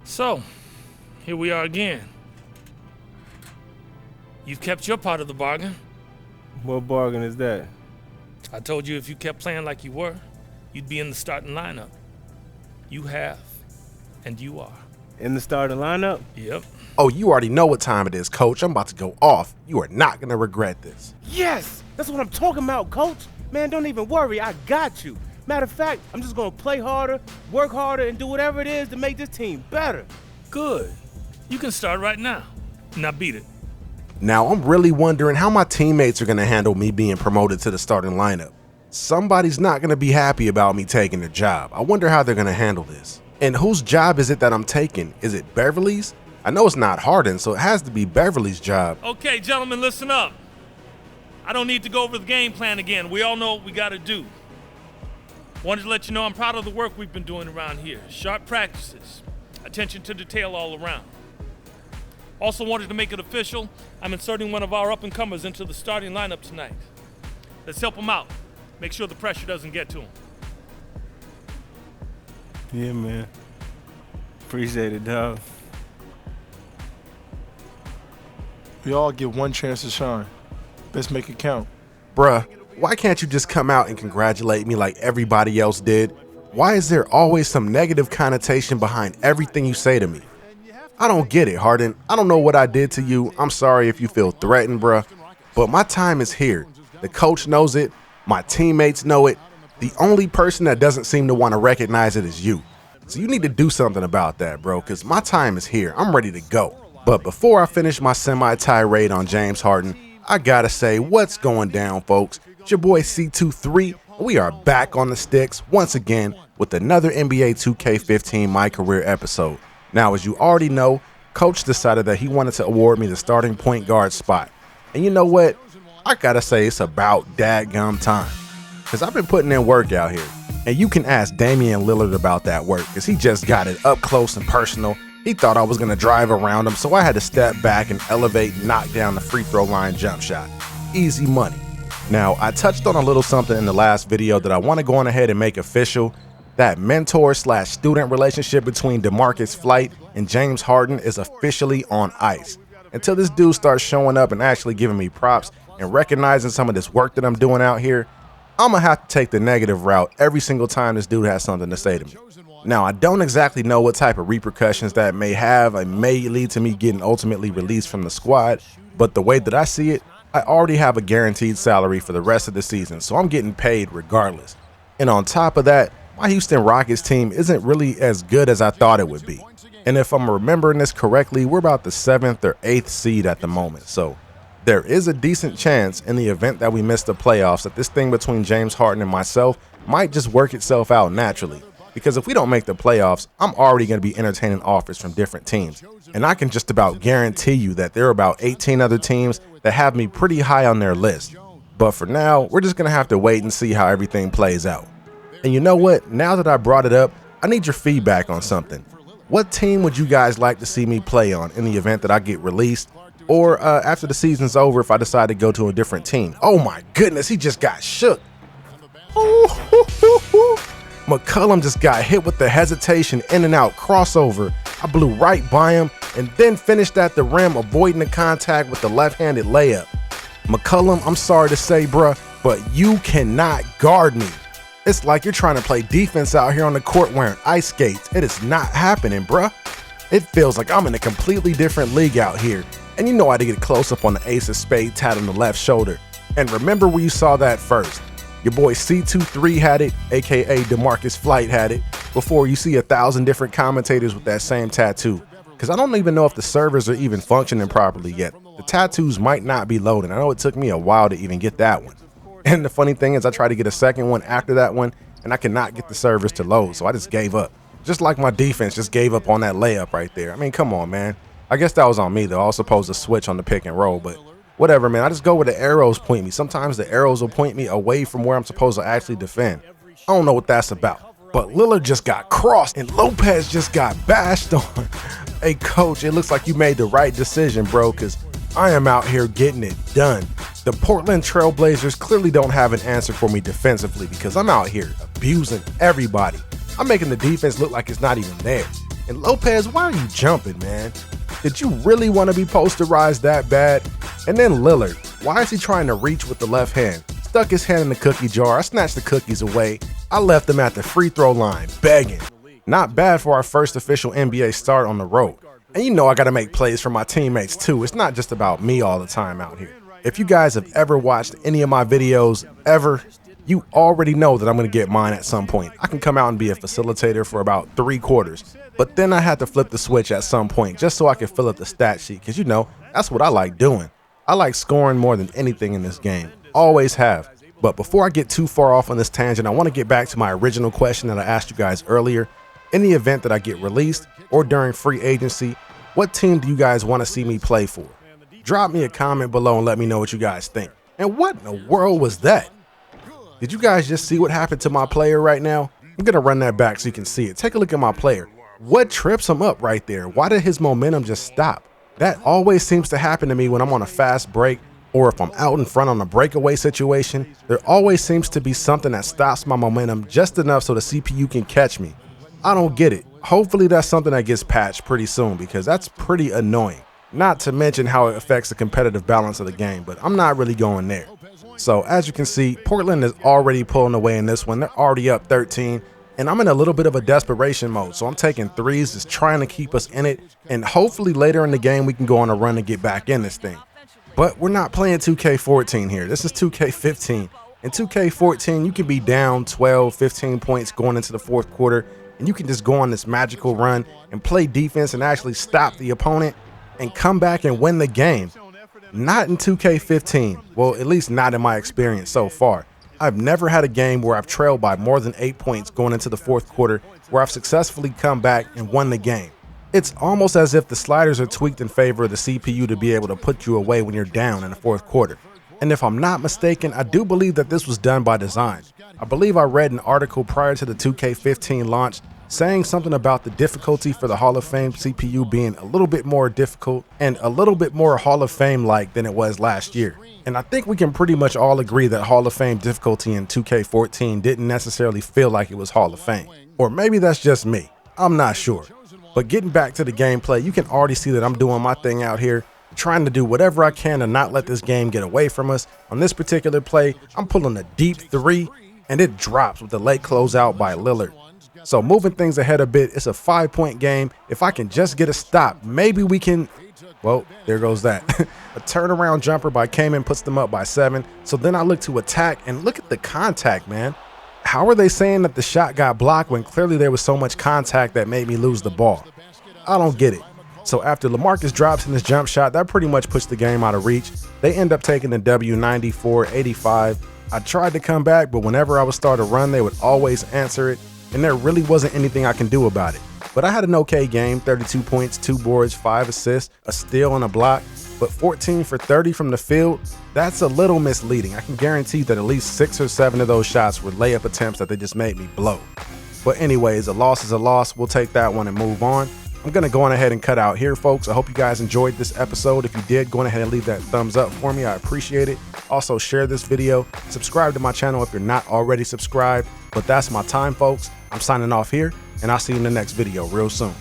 So, here we are again. You've kept your part of the bargain. What bargain is that? I told you if you kept playing like you were, you'd be in the starting lineup. You have, and you are. In the starting lineup? Yep. Oh, you already know what time it is, Coach. I'm about to go off. You are not going to regret this. Yes! That's what I'm talking about, Coach. Man, don't even worry. I got you. Matter of fact, I'm just going to play harder, work harder, and do whatever it is to make this team better. Good. You can start right now. Now beat it. Now, I'm really wondering how my teammates are going to handle me being promoted to the starting lineup. Somebody's not going to be happy about me taking the job. I wonder how they're going to handle this. And whose job is it that I'm taking? Is it Beverly's? I know it's not Harden, so it has to be Beverly's job. Okay, gentlemen, listen up. I don't need to go over the game plan again. We all know what we got to do. Wanted to let you know I'm proud of the work we've been doing around here. Sharp practices, attention to detail all around. Also wanted to make it official, I'm inserting one of our up-and-comers into the starting lineup tonight. Let's help him out. Make sure the pressure doesn't get to him. Yeah, man. Appreciate it, dog. We all get one chance to shine. Let's make it count. Bruh, why can't you just come out and congratulate me like everybody else did? Why is there always some negative connotation behind everything you say to me? I don't get it, Harden. I don't know what I did to you. I'm sorry if you feel threatened, bruh. But my time is here. The coach knows it. My teammates know it. The only person that doesn't seem to want to recognize it is you. So you need to do something about that, bro, because my time is here. I'm ready to go. But before I finish my semi-tirade on James Harden, I gotta say, what's going down, folks? It's your boy C23. We are back on the sticks once again with another NBA 2K15 My Career episode. Now, as you already know, Coach decided that he wanted to award me the starting point guard spot. And you know what? I gotta say it's about dadgum time. Because I've been putting in work out here. And you can ask Damian Lillard about that work, because he just got it up close and personal. He thought I was gonna drive around him, so I had to step back and elevate and knock down the free throw line jump shot. Easy money. Now, I touched on a little something in the last video that I want to go on ahead and make official. That mentor/student relationship between DeMarcus Flight and James Harden is officially on ice. Until this dude starts showing up and actually giving me props and recognizing some of this work that I'm doing out here, I'm gonna have to take the negative route every single time this dude has something to say to me. Now, I don't exactly know what type of repercussions that may have. It may lead to me getting ultimately released from the squad, but the way that I see it, I already have a guaranteed salary for the rest of the season, so I'm getting paid regardless. And on top of that, my Houston Rockets team isn't really as good as I thought it would be. And if I'm remembering this correctly, we're about the 7th or 8th seed at the moment. So there is a decent chance in the event that we miss the playoffs that this thing between James Harden and myself might just work itself out naturally. Because if we don't make the playoffs, I'm already going to be entertaining offers from different teams. And I can just about guarantee you that there are about 18 other teams that have me pretty high on their list. But for now, we're just going to have to wait and see how everything plays out. And you know what? Now that I brought it up, I need your feedback on something. What team would you guys like to see me play on in the event that I get released? Or after the season's over, if I decide to go to a different team? Oh my goodness, he just got shook. McCollum just got hit with the hesitation in and out crossover. I blew right by him and then finished at the rim, avoiding the contact with the left-handed layup. McCollum, I'm sorry to say, bruh, but you cannot guard me. It's like you're trying to play defense out here on the court wearing ice skates. It is not happening, bruh. It feels like I'm in a completely different league out here. And you know I had to get close up on the ace of spades tat on the left shoulder. And remember where you saw that first. Your boy C23 had it, aka DeMarcus Flight had it, before you see 1,000 different commentators with that same tattoo. Because I don't even know if the servers are even functioning properly yet. The tattoos might not be loading. I know it took me a while to even get that one. And the funny thing is I tried to get a second one after that one, and I cannot get the servers to load, so I just gave up. Just like my defense just gave up on that layup right there. I mean, come on, man. I guess that was on me, though. I was supposed to switch on the pick and roll, but whatever, man. I just go where the arrows point me. Sometimes the arrows will point me away from where I'm supposed to actually defend. I don't know what that's about. But Lillard just got crossed, and Lopez just got bashed on. Hey, coach, it looks like you made the right decision, bro, because I am out here getting it done. The Portland Trail Blazers clearly don't have an answer for me defensively because I'm out here abusing everybody. I'm making the defense look like it's not even there. And Lopez, why are you jumping, man? Did you really want to be posterized that bad? And then Lillard, why is he trying to reach with the left hand? Stuck his hand in the cookie jar. I snatched the cookies away. I left him at the free throw line, begging. Not bad for our first official NBA start on the road. And you know I got to make plays for my teammates too. It's not just about me all the time out here. If you guys have ever watched any of my videos ever, you already know that I'm going to get mine at some point. I can come out and be a facilitator for about 3 quarters, but then I had to flip the switch at some point just so I could fill up the stat sheet, because you know, that's what I like doing. I like scoring more than anything in this game. Always have. But before I get too far off on this tangent, I want to get back to my original question that I asked you guys earlier. In the event that I get released or during free agency, what team do you guys want to see me play for? Drop me a comment below and let me know what you guys think. And what in the world was that? Did you guys just see what happened to my player right now? I'm going to run that back so you can see it. Take a look at my player. What trips him up right there? Why did his momentum just stop? That always seems to happen to me when I'm on a fast break, or if I'm out in front on a breakaway situation. There always seems to be something that stops my momentum just enough so the CPU can catch me. I don't get it. Hopefully that's something that gets patched pretty soon, because that's pretty annoying. Not to mention how it affects the competitive balance of the game, but I'm not really going there. So as you can see, Portland is already pulling away in this one. They're already up 13, and I'm in a little bit of a desperation mode. So I'm taking threes, just trying to keep us in it, and hopefully later in the game we can go on a run and get back in this thing. But we're not playing 2K14 here. This is 2K15. In 2K14, you can be down 12, 15 points going into the fourth quarter, and you can just go on this magical run and play defense and actually stop the opponent and come back and win the game. Not in 2K15. Well, at least not in my experience so far. I've never had a game where I've trailed by more than 8 points going into the fourth quarter where I've successfully come back and won the game. It's almost as if the sliders are tweaked in favor of the CPU to be able to put you away when you're down in the fourth quarter. And if I'm not mistaken, I do believe that this was done by design. I believe I read an article prior to the 2K15 launch saying something about the difficulty for the Hall of Fame CPU being a little bit more difficult and a little bit more Hall of Fame-like than it was last year. And I think we can pretty much all agree that Hall of Fame difficulty in 2K14 didn't necessarily feel like it was Hall of Fame. Or maybe that's just me. I'm not sure. But getting back to the gameplay, you can already see that I'm doing my thing out here, trying to do whatever I can to not let this game get away from us. On this particular play, I'm pulling a deep 3, and it drops with the late closeout by Lillard. So moving things ahead a bit, it's a 5-point game. If I can just get a stop, maybe we can, well, there goes that. A turnaround jumper by Kaman puts them up by 7. So then I look to attack, and look at the contact, man. How are they saying that the shot got blocked when clearly there was so much contact that made me lose the ball? I don't get it. So after LaMarcus drops in his jump shot, that pretty much puts the game out of reach. They end up taking the W 94-85. I tried to come back, but whenever I would start a run, they would always answer it, and there really wasn't anything I can do about it. But I had an okay game, 32 points, 2 boards, 5 assists, a steal and a block, but 14 for 30 from the field, that's a little misleading. I can guarantee that at least 6 or 7 of those shots were layup attempts that they just made me blow. But anyways, a loss is a loss. We'll take that one and move on. I'm going to go on ahead and cut out here, folks. I hope you guys enjoyed this episode. If you did, go on ahead and leave that thumbs up for me. I appreciate it. Also, share this video. Subscribe to my channel if you're not already subscribed. But that's my time, folks. I'm signing off here, and I'll see you in the next video real soon.